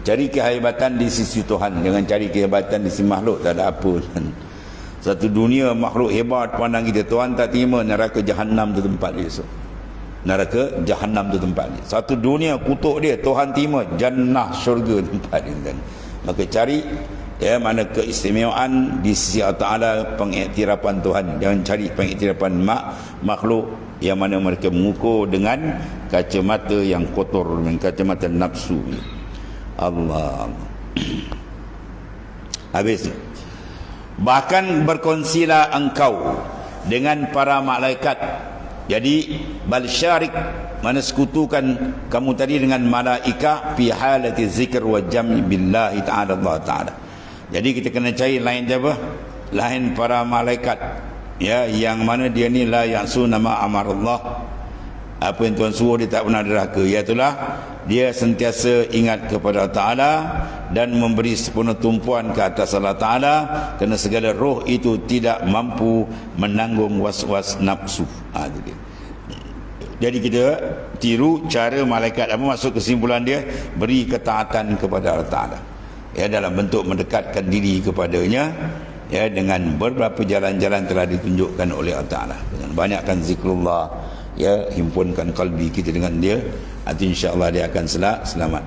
Cari kehebatan di sisi Tuhan, jangan cari kehebatan di sisi makhluk. Tak ada apa. Satu dunia makhluk hebat pandang kita, Tuhan tak terima, neraka Jahannam tu tempat dia. So, neraka Jahannam tu tempat dia. Satu dunia kutuk dia, Tuhan terima, jannah syurga tempat dia. Maka cari mana keistimewaan di sisi Allah Ta'ala, pengiktirafan Tuhan. Jangan cari pengiktirafan makhluk yang mana mereka mengukur dengan kacamata yang kotor, dengan kacamata nafsu. Allah. Habis. Bahkan berkongsilah engkau dengan para malaikat. Jadi bal syarik, mana sekutukan kamu tadi dengan malaikat fi halati zikr wa jam'i billahi ta'ala Allah Ta'ala. Jadi kita kena cari lain apa? Lain para malaikat, ya, yang mana dia ni la ya'suna ma amarallah. Apa yang Tuhan suruh dia tak pernah derhaka. Iaitulah dia sentiasa ingat kepada Allah Ta'ala dan memberi sepenuh tumpuan ke atas Allah Ta'ala, kerana segala roh itu tidak mampu menanggung was-was nafsu. Jadi kita tiru cara malaikat. Apa masuk kesimpulan dia? Beri ketaatan kepada Allah Ta'ala, ya, dalam bentuk mendekatkan diri kepadanya, ya, dengan beberapa jalan-jalan telah ditunjukkan oleh Allah Ta'ala. Dengan banyakkan zikrullah, ya, himpunkan kalbi kita dengan dia, insya-Allah dia akan selamat.